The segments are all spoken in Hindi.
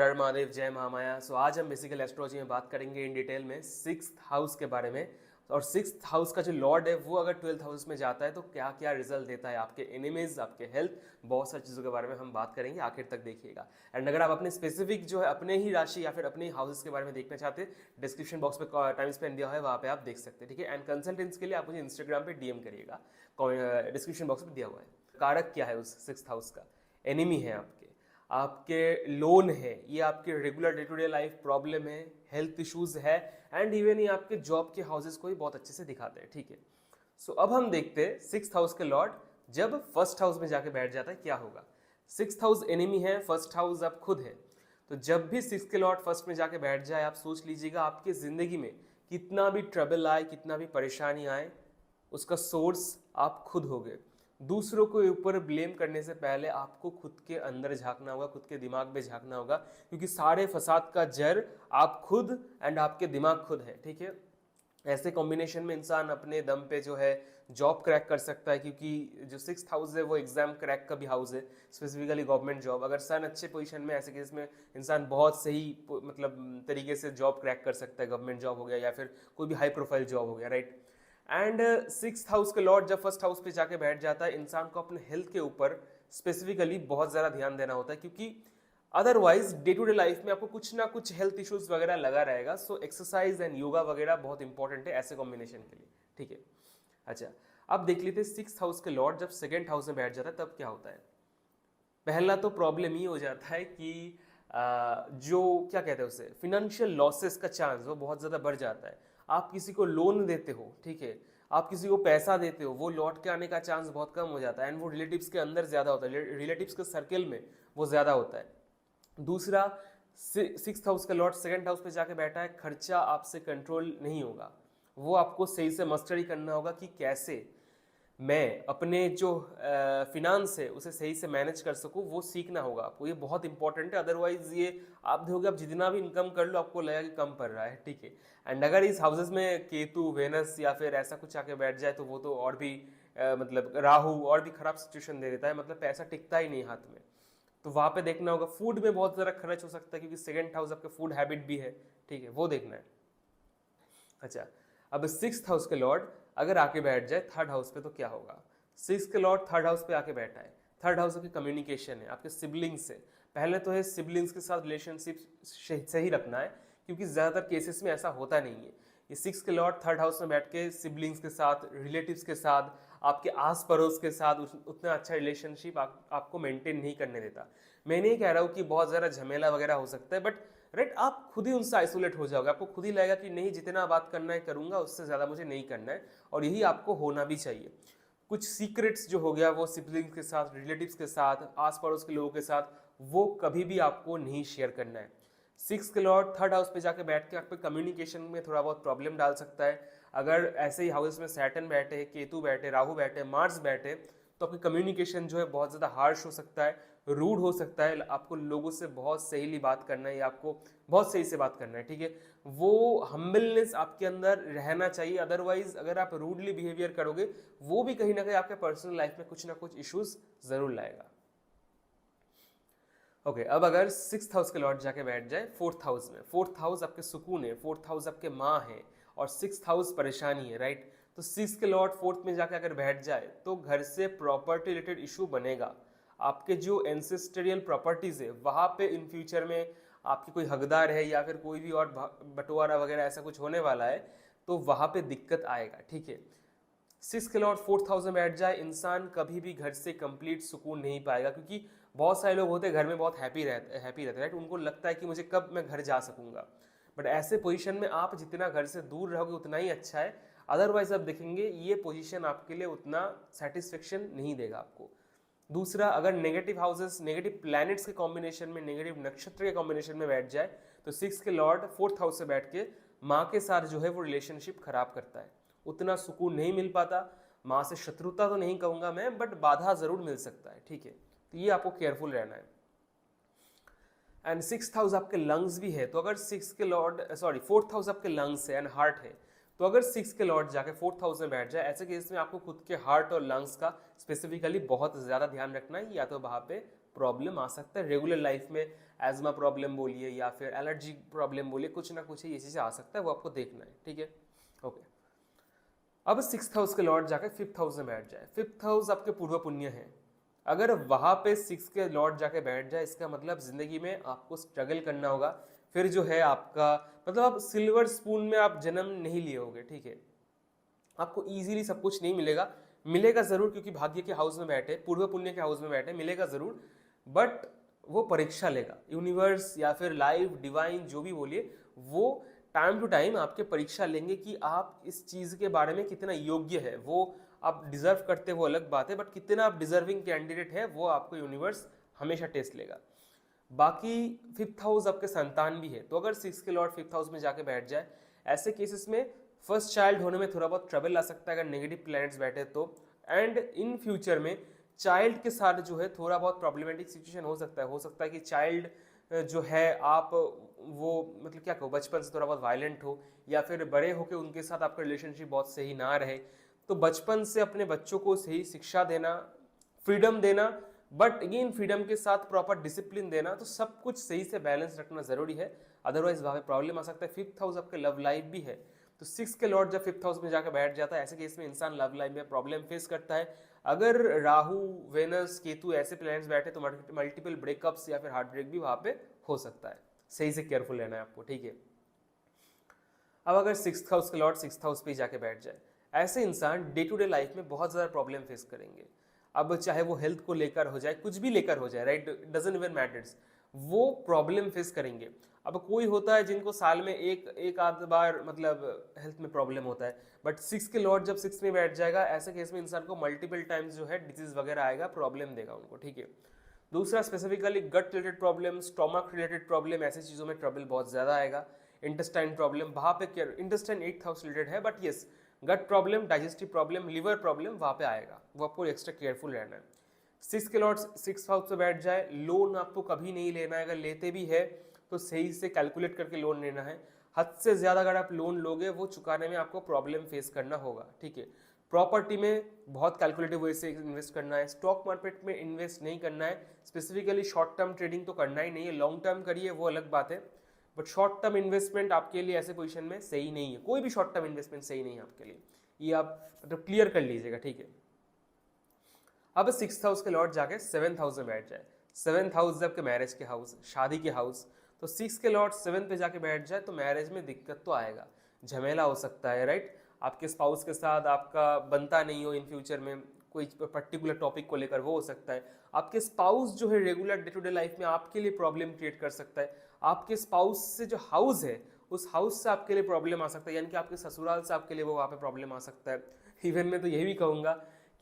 हर महादेव, जय महामाया। आज हम बेसिकल एस्ट्रोलॉजी में बात करेंगे इन डिटेल में सिक्स्थ हाउस के बारे में। और सिक्स्थ हाउस का जो लॉर्ड है वो अगर 12th हाउस में जाता है तो क्या क्या रिजल्ट देता है, आपके एनिमीज, आपके हेल्थ, बहुत सारी चीज़ों के बारे में हम बात करेंगे, आखिर तक देखिएगा। एंड अगर आप अपने स्पेसिफिक जो है अपने ही राशि या फिर अपने ही हाउसेस के बारे में देखना चाहते हैं, डिस्क्रिप्शन बॉक्स में टाइम स्पेंड दिया है, वहाँ पे आप देख सकते हैं, ठीक है। एंड कंसल्टेंस के लिए आप मुझे इंस्टाग्राम पे डीएम करिएगा, डिस्क्रिप्शन बॉक्स में दिया हुआ है। कारक क्या है उस सिक्स्थ हाउस का? एनिमी है आपके लोन है, ये आपके regular day to day life problem है, हेल्थ इश्यूज है, एंड इवन ये आपके जॉब के हाउसेस को भी बहुत अच्छे से दिखाते हैं, ठीक है। सो अब हम देखते हैं सिक्स्थ हाउस के लॉर्ड जब फर्स्ट हाउस में जाके बैठ जाता है क्या होगा। सिक्स्थ हाउस एनिमी है, फर्स्ट हाउस आप खुद है। तो जब भी सिक्स के लॉर्ड फर्स्ट में जाके बैठ जाए, आप सोच लीजिएगा आपकी जिंदगी में कितना भी ट्रबल आए, कितना भी परेशानी आए, उसका सोर्स आप खुद होगे। दूसरों के ऊपर ब्लेम करने से पहले आपको खुद के अंदर झांकना होगा, खुद के दिमाग में झांकना होगा, क्योंकि सारे फसाद का जड़ आप खुद एंड आपके दिमाग खुद है, ठीक है। ऐसे कॉम्बिनेशन में इंसान अपने दम पे जो है जॉब क्रैक कर सकता है, क्योंकि जो सिक्स्थ हाउस है वो एग्जाम क्रैक का भी हाउस है, स्पेसिफिकली गवर्नमेंट जॉब। अगर सन अच्छे पोजीशन में, ऐसे केस में इंसान बहुत सही मतलब तरीके से जॉब क्रैक कर सकता है, गवर्नमेंट जॉब हो गया या फिर कोई भी हाई प्रोफाइल जॉब हो गया, राइट। एंड सिक्स्थ हाउस के लॉर्ड जब फर्स्ट हाउस पे जाके बैठ जाता है, इंसान को अपने हेल्थ के ऊपर स्पेसिफिकली बहुत ज़्यादा ध्यान देना होता है, क्योंकि otherwise day to day life में आपको कुछ ना कुछ हेल्थ इश्यूज वगैरह लगा रहेगा। सो एक्सरसाइज एंड योगा वगैरह बहुत इंपॉर्टेंट है ऐसे कॉम्बिनेशन के लिए, ठीक है। अच्छा, अब देख लेते हैं सिक्स्थ हाउस के लॉर्ड जब सेकेंड हाउस में बैठ जाता है तब क्या होता है। पहला तो प्रॉब्लम ये हो जाता है कि जो क्या कहते हैं उसे, फिनेंशियल लॉसेस का चांस वो बहुत ज़्यादा बढ़ जाता है। आप किसी को लोन देते हो, ठीक है, आप किसी को पैसा देते हो, वो लौट के आने का चांस बहुत कम हो जाता है, एंड वो रिलेटिव्स के अंदर ज़्यादा होता है, रिलेटिव्स के सर्कल में वो ज़्यादा होता है। दूसरा, सिक्स्थ हाउस का लॉर्ड सेकंड हाउस पे जाके बैठा है, खर्चा आपसे कंट्रोल नहीं होगा, वो आपको सही से मस्टरी करना होगा कि कैसे मैं अपने जो फिनांस है उसे सही से मैनेज कर सकूं, वो सीखना होगा आपको, ये बहुत इंपॉर्टेंट है। अदरवाइज ये आप देखोगे आप जितना भी इनकम कर लो आपको लगेगा कि कम पड़ रहा है, ठीक है। एंड अगर इस हाउसेस में केतु, वेनस या फिर ऐसा कुछ आके बैठ जाए तो वो तो और भी मतलब राहु और भी खराब सिचुएशन दे देता है, मतलब पैसा टिकता ही नहीं हाथ में। तो वहाँ पे देखना होगा, फूड में बहुत ज़्यादा खर्च हो सकता है, क्योंकि सेकंड हाउस आपका फूड हैबिट भी है, ठीक है, वो देखना है। अच्छा, अब सिक्स्थ हाउस के लॉर्ड अगर आके बैठ जाए थर्ड हाउस पे तो क्या होगा। सिक्स के लॉर्ड थर्ड हाउस पे आके बैठा है, थर्ड हाउस आपकी कम्युनिकेशन है, आपके सिबलिंग्स से। पहले तो है सिबलिंग्स के साथ रिलेशनशिप सही रखना है, क्योंकि ज़्यादातर केसेस में ऐसा होता नहीं है। ये सिक्स के लॉर्ड थर्ड हाउस में बैठ के सिबलिंग्स के साथ, रिलेटिव्स के साथ, आपके आस पड़ोस के साथ उतना अच्छा रिलेशनशिप आपको मेंटेन नहीं करने देता। मैं नहीं कह रहा हूँ कि बहुत ज़्यादा झमेला वगैरह हो सकता है, बट राइट आप खुद ही उनसे आइसोलेट हो जाओगे, आपको खुद ही लगेगा कि नहीं, जितना बात करना है करूंगा, उससे ज़्यादा मुझे नहीं करना है, और यही आपको होना भी चाहिए। कुछ सीक्रेट्स जो हो गया वो सिबलिंग्स के साथ, रिलेटिव्स के साथ, आस पड़ोस के लोगों के साथ, वो कभी भी आपको नहीं शेयर करना है। सिक्स के लॉर्ड थर्ड हाउस पे जाके बैठ के आप पे कम्युनिकेशन में थोड़ा बहुत प्रॉब्लम डाल सकता है। अगर ऐसे ही हाउस में सैटर्न बैठे, केतु बैठे, राहु बैठे, मार्स बैठे, तो आपकी कम्युनिकेशन जो है बहुत ज़्यादा हार्श हो सकता है, रूड हो सकता है, आपको लोगों से बहुत सहीली बात करना है या आपको बहुत सही से बात करना है, ठीक है। वो हम्बलनेस आपके अंदर रहना चाहिए, अदरवाइज अगर आप रूडली बिहेवियर करोगे वो भी कहीं ना कहीं आपके पर्सनल लाइफ में कुछ ना कुछ इश्यूज जरूर लाएगा। ओके, अब अगर सिक्स्थ हाउस के लॉर्ड जाके बैठ जाए फोर्थ हाउस में, फोर्थ हाउस आपके सुकून है, फोर्थ हाउस आपके माँ है, और सिक्स्थ हाउस परेशानी है, राइट। तो सिक्स के लॉर्ड फोर्थ में जाके अगर बैठ जाए तो घर से प्रॉपर्टी रिलेटेड इशू बनेगा। आपके जो एंसेस्टरियल प्रॉपर्टीज है वहाँ पे इन फ्यूचर में आपकी कोई हकदार है या फिर कोई भी और बंटवारा वगैरह ऐसा कुछ होने वाला है, तो वहाँ पे दिक्कत आएगा, ठीक है। सिक्स के लॉर्ड फोर्थ हाउस में बैठ जाए, इंसान कभी भी घर से कंप्लीट सुकून नहीं पाएगा, क्योंकि बहुत सारे लोग होते हैं घर में बहुत हैप्पी रहते राइट, उनको लगता है कि मुझे कब मैं घर जा सकूंगा। बट ऐसे पोजीशन में आप जितना घर से दूर रहोगे उतना ही अच्छा है, अदरवाइज आप देखेंगे ये पोजीशन आपके लिए उतना सेटिस्फेक्शन नहीं देगा आपको। दूसरा, अगर नेगेटिव हाउसेस, नेगेटिव प्लैनेट्स के कॉम्बिनेशन में, नेगेटिव नक्षत्र के कॉम्बिनेशन में बैठ जाए, तो सिक्स के लॉर्ड फोर्थ हाउस से बैठ के माँ के साथ जो है वो रिलेशनशिप खराब करता है, उतना सुकून नहीं मिल पाता। माँ से शत्रुता तो नहीं कहूंगा मैं, बट बाधा जरूर मिल सकता है, ठीक है। तो ये आपको केयरफुल रहना है। एंड सिक्स्थ हाउस आपके लंग्स भी है, तो अगर सिक्स के लॉर्ड फोर्थ हाउस आपके लंग्स है एंड हार्ट है, तो अगर सिक्स के लॉर्ड जाके फोर्थ हाउस में बैठ जाए, ऐसे केस में आपको खुद के हार्ट और लंग्स का स्पेसिफिकली बहुत ज़्यादा ध्यान रखना है, या तो वहाँ पे प्रॉब्लम आ सकता है रेगुलर लाइफ में। एजमा प्रॉब्लम बोलिए या फिर एलर्जी प्रॉब्लम बोलिए, कुछ ना कुछ ये चीज़ें आ सकता है, वो आपको देखना है, ठीक है। ओके, अब 6th हाउस के लॉर्ड जाके 5th हाउस में बैठ जाए। 5th हाउस आपके पूर्व पुण्य है, अगर वहाँ पे 6 के लॉर्ड जाके बैठ जाए, इसका मतलब ज़िंदगी में आपको स्ट्रगल करना होगा। फिर जो है आपका मतलब आप सिल्वर स्पून में आप जन्म नहीं लिए होगे, ठीक है। आपको इजीली सब कुछ नहीं मिलेगा, मिलेगा ज़रूर, क्योंकि भाग्य के हाउस में बैठे, पूर्व पुण्य के हाउस में बैठे, मिलेगा ज़रूर, बट वो परीक्षा लेगा। यूनिवर्स या फिर लाइफ, डिवाइन, जो भी बोलिए, वो टाइम टू टाइम आपके परीक्षा लेंगे कि आप इस चीज़ के बारे में कितना योग्य है। वो आप डिजर्व करते, वो अलग बात है, बट कितना आप डिजर्विंग कैंडिडेट है वो आपको यूनिवर्स हमेशा टेस्ट लेगा। बाकी 5th हाउस आपके संतान भी है, तो अगर 6 के लॉर्ड 5th हाउस में जाके बैठ जाए, ऐसे केसेस में फर्स्ट चाइल्ड होने में थोड़ा बहुत ट्रबल आ सकता है अगर नेगेटिव प्लैनेट्स बैठे तो। एंड इन फ्यूचर में चाइल्ड के साथ जो है थोड़ा बहुत प्रॉब्लमेटिक सिचुएशन हो सकता है कि चाइल्ड जो है आप वो मतलब क्या कहो, बचपन से थोड़ा बहुत वायलेंट हो, या फिर बड़े होकर उनके साथ आपका रिलेशनशिप बहुत सही ना रहे। तो बचपन से अपने बच्चों को सही शिक्षा देना, फ्रीडम देना, बट अगेन फ्रीडम के साथ प्रॉपर डिसिप्लिन देना, तो सब कुछ सही से बैलेंस रखना जरूरी है, अदरवाइज वहाँ पे प्रॉब्लम आ सकता है। 5th हाउस आपके लव लाइफ भी है, तो 6 के लॉर्ड जब 5th हाउस में जाकर बैठ जाता है, ऐसे केस में इंसान लव लाइफ में प्रॉब्लम फेस करता है। अगर राहु, वेनस, केतु ऐसे प्लैनेट्स बैठे तो मल्टीपल ब्रेकअप्स या फिर हार्ट ब्रेक भी वहाँ पे हो सकता है। सही से केयरफुल रहना है आपको, ठीक है। अब अगर 6th हाउस के लॉर्ड 6th हाउस पे जाके बैठ जाए, ऐसे इंसान डे टू डे लाइफ में बहुत ज़्यादा प्रॉब्लम फेस करेंगे। अब चाहे वो हेल्थ को लेकर हो जाए, कुछ भी लेकर हो जाए, राइट, डजंट इवन मैटर्स, वो प्रॉब्लम फेस करेंगे। अब कोई होता है जिनको साल में एक आध बार मतलब हेल्थ में प्रॉब्लम होता है, बट 6 के लॉर्ड जब 6 में बैठ जाएगा, ऐसे केस में इंसान को मल्टीपल टाइम्स जो है डिजीज वगैरह आएगा, प्रॉब्लम देगा उनको, ठीक है। दूसरा specifically gut related problem, stomach related problem, ऐसी चीज़ों में ट्रबल बहुत ज़्यादा आएगा। इंटेस्टाइन प्रॉब्लम वहाँ पे care, intestine 8th house related है, but yes gut problem, digestive problem, liver problem वहाँ पे आएगा, वो आपको एक्स्ट्रा केयरफुल रहना है। 6 के लॉर्ड 6th हाउस पे बैठ जाए, लोन आपको कभी नहीं लेना है, अगर लेते भी है तो सही से कैलकुलेट करके लोन लेना है। हद से ज़्यादा अगर आप लोन लोगे, वो चुकाने में आपको प्रॉब्लम फेस करना होगा, ठीक है। प्रॉपर्टी में बहुत कैलकुलेटिव वे से इन्वेस्ट करना है। स्टॉक मार्केट में इन्वेस्ट नहीं करना है, स्पेसिफिकली शॉर्ट टर्म ट्रेडिंग तो करना ही नहीं है, लॉन्ग टर्म करिए वो अलग बात है, बट शॉर्ट टर्म इन्वेस्टमेंट आपके लिए ऐसे पोजीशन में सही नहीं है। कोई भी शॉर्ट टर्म इन्वेस्टमेंट सही नहीं है आपके लिए, ये आप मतलब क्लियर कर लीजिएगा, ठीक है। अब 6th हाउस के लॉर्ड जाके 7th हाउस में बैठ जाए। 7th हाउस आपके मैरिज के हाउस, शादी के हाउस, तो 6 के लॉर्ड 7 पे जाके बैठ जाए तो मैरिज में दिक्कत तो आएगा, झमेला हो सकता है, राइट। आपके स्पाउस के साथ आपका बनता नहीं हो इन फ्यूचर में, कोई पर्टिकुलर टॉपिक को लेकर वो हो सकता है। आपके स्पाउस जो है regular day to day life में आपके लिए प्रॉब्लम क्रिएट कर सकता है। आपके स्पाउस से जो हाउस है, उस हाउस से आपके लिए प्रॉब्लम आ सकता है, यानी कि आपके ससुराल से आपके लिए वो वहाँ पे प्रॉब्लम आ सकता है। इवन मैं तो यही भी कहूँगा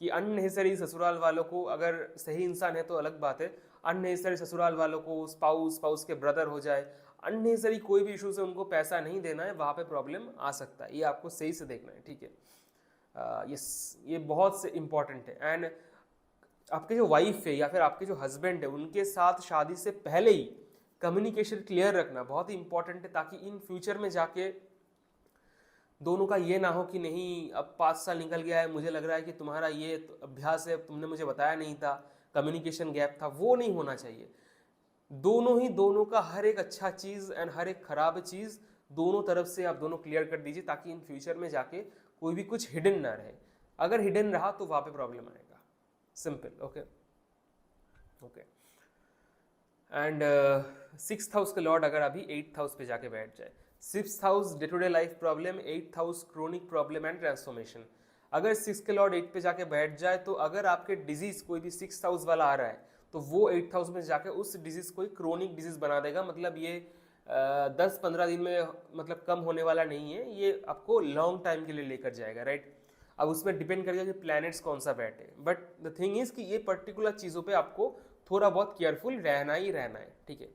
कि अननेसेसरी ससुराल वालों को, अगर सही इंसान है तो अलग बात है, अननेसेसरी ससुराल वालों को स्पाउस के ब्रदर हो जाए, अननेसेसरी कोई भी इशू से उनको पैसा नहीं देना है, वहाँ पे प्रॉब्लम आ सकता है, ये आपको सही से देखना है, ठीक है। ये बहुत से इम्पॉर्टेंट है। एंड आपके जो वाइफ है या फिर आपके जो हस्बैंड है, उनके साथ शादी से पहले ही कम्युनिकेशन क्लियर रखना बहुत ही इंपॉर्टेंट है, ताकि इन फ्यूचर में जाके दोनों का ये ना हो कि नहीं अब 5 साल निकल गया है, मुझे लग रहा है कि तुम्हारा ये अभ्यास है, तुमने मुझे बताया नहीं था, कम्युनिकेशन गैप था, वो नहीं होना चाहिए। दोनों का हर एक अच्छा चीज़ एंड हर एक खराब चीज़ दोनों तरफ से आप दोनों क्लियर कर दीजिए, ताकि इन फ्यूचर में जाके कोई भी कुछ हिडन ना रहे। अगर हिडन रहा तो वहाँ पे प्रॉब्लम आएगा, simple, okay okay. And 6th house के लॉर्ड अगर अभी 8th हाउस पे जाके बैठ जाए, 6th house day to day life problem, 8th house chronic problem and transformation. अगर 6 के लॉर्ड 8 पे जाके बैठ जाए तो अगर आपके डिजीज कोई भी 6th हाउस वाला आ रहा है तो वो 8th हाउस में जाके उस डिजीज को क्रोनिक डिजीज बना देगा। मतलब ये 10-15 दिन में मतलब कम होने वाला नहीं है, ये आपको लॉन्ग टाइम के लिए लेकर जाएगा, राइट। अब उसमें डिपेंड करेगा कि प्लैनेट्स कौन सा बैठे, बट द थिंग इज कि ये पर्टिकुलर चीज़ों पे आपको थोड़ा बहुत केयरफुल रहना ही रहना है, ठीक है।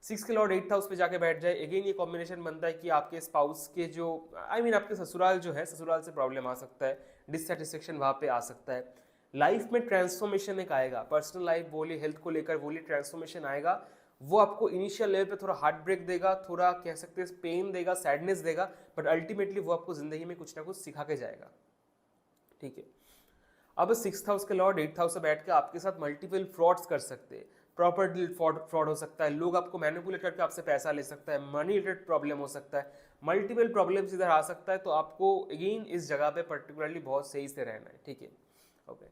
6 के लॉर्ड 8th हाउस पे जाके बैठ जाए, अगेन ये कॉम्बिनेशन बनता है कि आपके स्पाउस के जो आपके ससुराल जो है, ससुराल से प्रॉब्लम आ सकता है, डिससेटिस्फेक्शन वहाँ पे आ सकता है। लाइफ में ट्रांसफॉर्मेशन एक आएगा, पर्सनल लाइफ बोलिए, हेल्थ को लेकर बोलिए, ट्रांसफॉर्मेशन आएगा। वो आपको इनिशियल लेवल पे थोड़ा हार्ट ब्रेक देगा, थोड़ा कह सकते हैं पेन देगा, सैडनेस देगा, बट अल्टीमेटली वो आपको जिंदगी में कुछ ना कुछ सिखा के जाएगा, ठीक है। अब 6th हाउस के लॉर्ड 8th हाउस से बैठ के आपके साथ मल्टीपल फ्रॉड्स कर सकते हैं। प्रॉपर्टी फ्रॉड हो सकता है, लोग आपको मैनिपुलेट करके आपसे पैसा ले सकता है, मनी रिलेटेड प्रॉब्लम हो सकता है, मल्टीपल प्रॉब्लम्स इधर आ सकता है। तो आपको अगेन इस जगह पे पर्टिकुलरली बहुत सही से रहना है, ठीक है। ओके,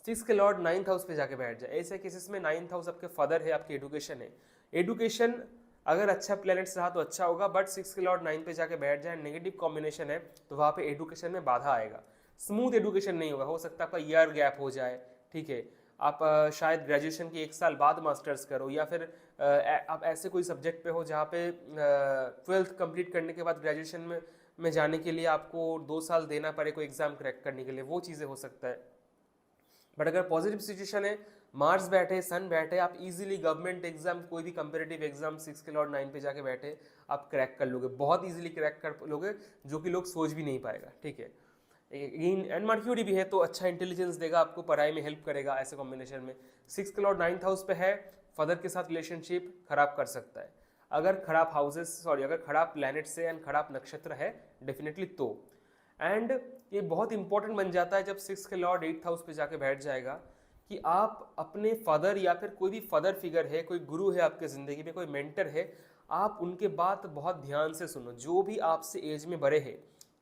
6 के लॉर्ड 9th हाउस पे जाके बैठ जाए, ऐसे केसेस में 9th हाउस आपके फादर है, आपकी एडुकेशन है। एडुकेशन अगर अच्छा प्लैनेट्स रहा तो अच्छा होगा, बट 6 के लॉर्ड 9 पे जाके बैठ जाए, नेगेटिव कॉम्बिनेशन है, तो वहाँ पे एडुकेशन में बाधा आएगा, स्मूथ एडुकेशन नहीं होगा, हो सकता है आपका ईयर गैप हो जाए, ठीक है। आप शायद ग्रेजुएशन के 1 साल बाद मास्टर्स करो, या फिर आप ऐसे कोई सब्जेक्ट पे हो जहाँ पे 12th कंप्लीट करने के बाद ग्रेजुएशन में जाने के लिए आपको 2 साल देना पड़े कोई एग्जाम क्रैक करने के लिए, वो चीज़ें हो सकता है। बट अगर पॉजिटिव सिचुएशन है, मार्स बैठे, सन बैठे, आप इजीली गवर्नमेंट एग्जाम, कोई भी कंपेरेटिव एग्जाम 6 के लॉर्ड 9 पे जाके बैठे आप क्रैक कर लोगे, बहुत इजीली क्रैक कर लोगे, जो कि लोग सोच भी नहीं पाएगा, ठीक है। एंड मर्क्यूरी भी है तो अच्छा इंटेलिजेंस देगा आपको, पढ़ाई में हेल्प करेगा ऐसे कॉम्बिनेशन में। 6 के लॉर्ड 9th हाउस पे है, फादर के साथ रिलेशनशिप खराब कर सकता है अगर खराब अगर खराब प्लैनेट से एंड खराब नक्षत्र है डेफिनेटली तो। एंड ये बहुत इंपॉर्टेंट बन जाता है जब 6 के लॉर्ड 8th हाउस पे जाके बैठ जाएगा, कि आप अपने फादर या फिर कोई भी फादर फिगर है, कोई गुरु है आपके ज़िंदगी में, कोई मेंटर है, आप उनके बात बहुत ध्यान से सुनो। जो भी आपसे एज में बड़े हैं,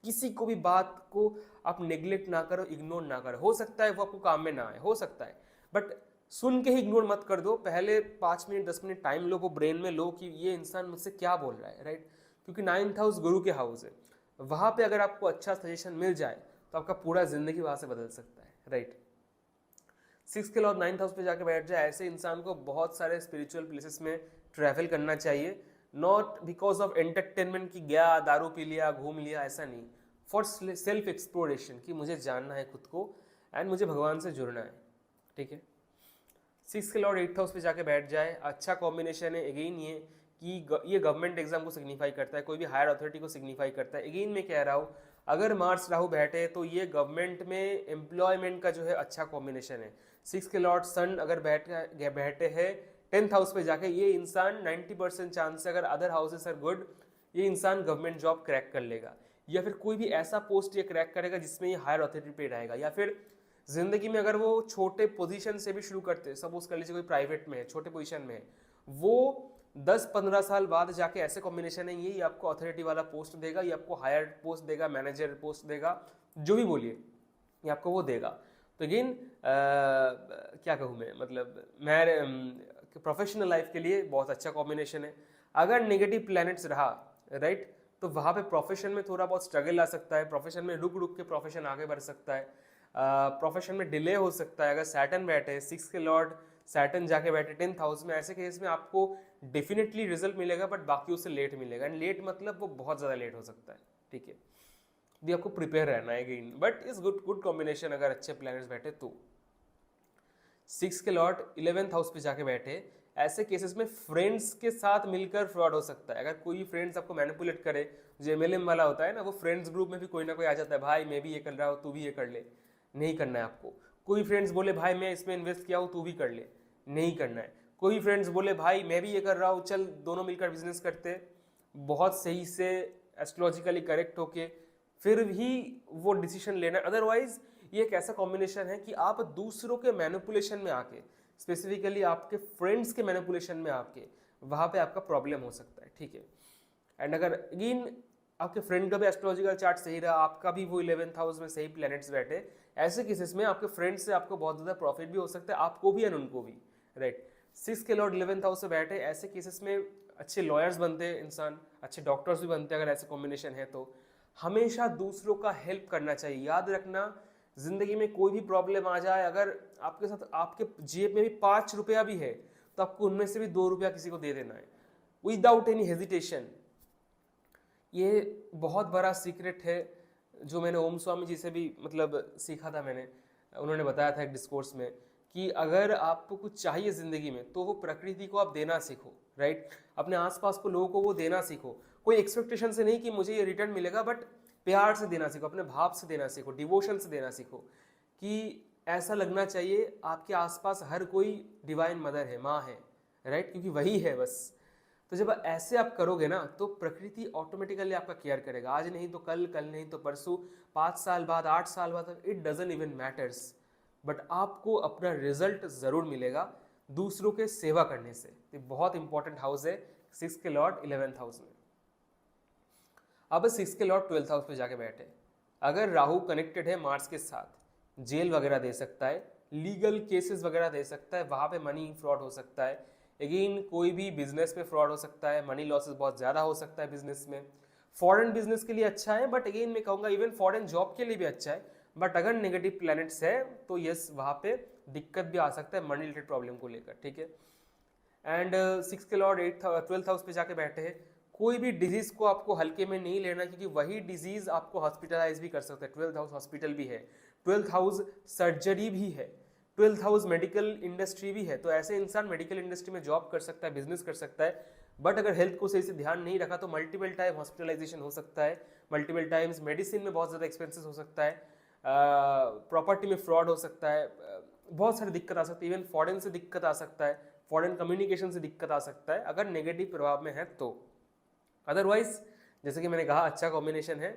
किसी को भी बात को आप नेग्लेक्ट ना करो, इग्नोर ना करो। हो सकता है वो आपको काम में ना आए, हो सकता है, बट सुन के ही इग्नोर मत कर दो। पहले 5 मिनट 10 मिनट टाइम लो, वो ब्रेन में लो कि ये इंसान मुझसे क्या बोल रहा है, राइट। क्योंकि 9th हाउस गुरु के हाउस है, वहाँ पे अगर आपको अच्छा सजेशन मिल जाए तो आपका पूरा जिंदगी वहाँ से बदल सकता है, राइट। 6 के लॉर्ड 9th हाउस पे जाके बैठ जाए, ऐसे इंसान को बहुत सारे स्पिरिचुअल प्लेसेस में ट्रैवल करना चाहिए, नॉट बिकॉज ऑफ एंटरटेनमेंट की गया दारू पी लिया घूम लिया, ऐसा नहीं, फॉर सेल्फ एक्सप्लोरेशन कि मुझे जानना है खुद को एंड मुझे भगवान से जुड़ना है, ठीक है। 6 के लॉर्ड 8th हाउस पे जाके बैठ जाए, अच्छा कॉम्बिनेशन है। अगेन ये कि ये गवर्नमेंट एग्जाम को सिग्निफाई करता है, कोई भी हायर अथॉरिटी को सिग्निफाई करता है। अगेन मैं कह रहा हूँ, अगर मार्स राहु बैठे तो ये गवर्नमेंट में एम्प्लॉयमेंट का जो है अच्छा कॉम्बिनेशन है। 6 के लॉर्ड सन अगर बैठे हैं 10th हाउस पे जाके, ये इंसान 90% चांस है, अगर अदर हाउसेस आर गुड, ये इंसान गवर्नमेंट जॉब क्रैक कर लेगा, या फिर कोई भी ऐसा पोस्ट ये क्रैक करेगा जिसमें ये हायर अथॉरिटी पे रहेगा, या फिर जिंदगी में अगर वो छोटे पोजीशन से भी शुरू करते, सपोज कर लीजिए कोई प्राइवेट में है, छोटे पोजीशन में है, वो 10-15 साल बाद जाके ऐसे कॉम्बिनेशन है, ये आपको अथॉरिटी वाला पोस्ट देगा, ये आपको हायर पोस्ट देगा, मैनेजर पोस्ट देगा, जो भी बोलिए, ये आपको वो देगा। तो अगेन क्या कहूँ मैं, मतलब मैं प्रोफेशनल लाइफ के लिए बहुत अच्छा कॉम्बिनेशन है। अगर नेगेटिव प्लैनेट्स रहा, राइट, तो वहाँ पे प्रोफेशन में थोड़ा बहुत स्ट्रगल आ सकता है, प्रोफेशन में रुक रुक के प्रोफेशन आगे बढ़ सकता है, प्रोफेशन में डिले हो सकता है। अगर सैटर्न बैठे, 6 के लॉर्ड सैटर्न जाके बैठे 10th हाउस में, ऐसे केस में आपको डेफिनेटली रिजल्ट मिलेगा, बट बाकी उससे लेट मिलेगा, एंड लेट मतलब वो बहुत ज़्यादा लेट हो सकता है, ठीक है। भी आपको प्रिपेयर रहना है अगेन, बट इस गुड कॉम्बिनेशन अगर अच्छे प्लैनेट्स बैठे तो। 6 के लॉर्ड 11th हाउस पे जाके बैठे, ऐसे केसेस में फ्रेंड्स के साथ मिलकर फ्रॉड हो सकता है। अगर कोई फ्रेंड्स आपको मैनिपुलेट करे, जो MLM वाला होता है ना, वो फ्रेंड्स ग्रुप में भी कोई ना कोई आ जाता है, भाई मैं भी ये कर रहा हूँ तू भी ये कर ले, नहीं करना है आपको। कोई फ्रेंड्स बोले भाई मैं इसमें इन्वेस्ट किया हूँ तू भी कर ले, नहीं करना है। कोई फ्रेंड्स बोले भाई मैं भी ये कर रहा हूँ, चल दोनों मिलकर बिजनेस करते, बहुत सही से एस्ट्रोलॉजिकली करेक्ट होके फिर भी वो डिसीजन लेना। अदरवाइज ये एक ऐसा कॉम्बिनेशन है कि आप दूसरों के मैनिपुलेशन में आके, स्पेसिफिकली आपके फ्रेंड्स के मैनिपुलेशन में आके, वहाँ पे आपका प्रॉब्लम हो सकता है, ठीक है। एंड अगर अगेन आपके फ्रेंड का भी एस्ट्रोलॉजिकल चार्ट सही रहा, आपका भी वो 11th हाउस में सही प्लैनेट्स बैठे, ऐसे केसेस में आपके फ्रेंड से आपको बहुत ज़्यादा प्रॉफिट भी हो सकता है, आपको भी एंड उनको भी, राइट। 6 के लॉर्ड 11th हाउस से बैठे, ऐसे केसेस में अच्छे लॉयर्स बनते हैं इंसान, अच्छे डॉक्टर्स भी बनते हैं अगर ऐसे कॉम्बिनेशन है तो। हमेशा दूसरों का हेल्प करना चाहिए। याद रखना, जिंदगी में कोई भी प्रॉब्लम आ जाए, अगर आपके साथ आपके जेब में भी 5 रुपया भी है तो आपको उनमें से भी 2 रुपया किसी को दे देना है, विदाउट एनी हेजिटेशन। ये बहुत बड़ा सीक्रेट है जो मैंने ओम स्वामी जी से भी मतलब सीखा था मैंने। उन्होंने बताया था एक डिस्कोर्स में कि अगर आपको कुछ चाहिए ज़िंदगी में तो वो प्रकृति को आप देना सीखो, राइट। अपने आसपास को लोगों को वो देना सीखो, कोई एक्सपेक्टेशन से नहीं कि मुझे ये रिटर्न मिलेगा, बट प्यार से देना सीखो, अपने भाव से देना सीखो, डिवोशन से देना सीखो, कि ऐसा लगना चाहिए आपके आसपास हर कोई डिवाइन मदर है, माँ है, राइट, क्योंकि वही है बस। तो जब ऐसे आप करोगे ना तो प्रकृति ऑटोमेटिकली आपका केयर करेगा, आज नहीं तो कल, कल नहीं तो परसों, 5 साल बाद, 8 साल बाद, it doesn't even matters, but आपको अपना रिजल्ट ज़रूर मिलेगा। दूसरों के सेवा करने से। ये बहुत इंपॉर्टेंट हाउस है, 6 के लॉर्ड 11th हाउस में। अब 6 के लॉर्ड 12th हाउस पे जाके बैठे, अगर राहु कनेक्टेड है मार्स के साथ, जेल वगैरह दे सकता है, लीगल केसेस वगैरह दे सकता है, वहाँ पे मनी फ्रॉड हो सकता है। अगेन कोई भी बिजनेस में फ्रॉड हो सकता है, मनी लॉसेस बहुत ज़्यादा हो सकता है बिजनेस में। फॉरेन बिजनेस के लिए अच्छा है, बट अगेन मैं कहूँगा इवन फॉरेन जॉब के लिए भी अच्छा है, बट अगर नेगेटिव प्लैनेट्स है तो यस वहाँ पे दिक्कत भी आ सकता है मनी रिलेटेड प्रॉब्लम को लेकर, ठीक है। एंड 6 के लॉर्ड 12th हाउस पे जाके बैठे हैं, कोई भी डिजीज को आपको हल्के में नहीं लेना, क्योंकि वही डिजीज आपको हॉस्पिटलाइज भी कर सकता है। 12th हाउस हॉस्पिटल भी है, 12th हाउस सर्जरी भी है, 12th हाउस मेडिकल इंडस्ट्री भी है। तो ऐसे इंसान मेडिकल इंडस्ट्री में जॉब कर सकता है, बिजनेस कर सकता है, बट अगर हेल्थ को सही से ध्यान नहीं रखा तो मल्टीपल टाइम हॉस्पिटलाइजेशन हो सकता है, मल्टीपल टाइम्स मेडिसिन में बहुत ज़्यादा एक्सपेंसेस हो सकता है, प्रॉपर्टी में फ्रॉड हो सकता है, बहुत सारी दिक्कत आ सकती है, इवन फॉरेन से दिक्कत आ सकता है, फॉरेन कम्युनिकेशन से दिक्कत आ सकता है अगर नेगेटिव प्रभाव में है तो। अदरवाइज जैसे कि मैंने कहा अच्छा कॉम्बिनेशन है।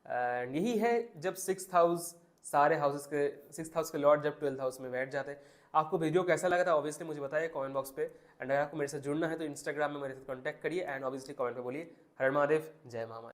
एंड यही है जब 6th हाउस सारे हाउसेस के 6th हाउस के लॉर्ड जब 12th हाउस में बैठ जाते हैं। आपको वीडियो कैसा लगा था ऑब्वियसली मुझे बताइए कमेंट बॉक्स पे। एंड अगर आपको मेरे से जुड़ना है तो इंस्टाग्राम में मेरे साथ कॉन्टैक्ट करिए, एंड ऑब्वियसली कमेंट पे बोलिए हर महादेव, जय महामाया।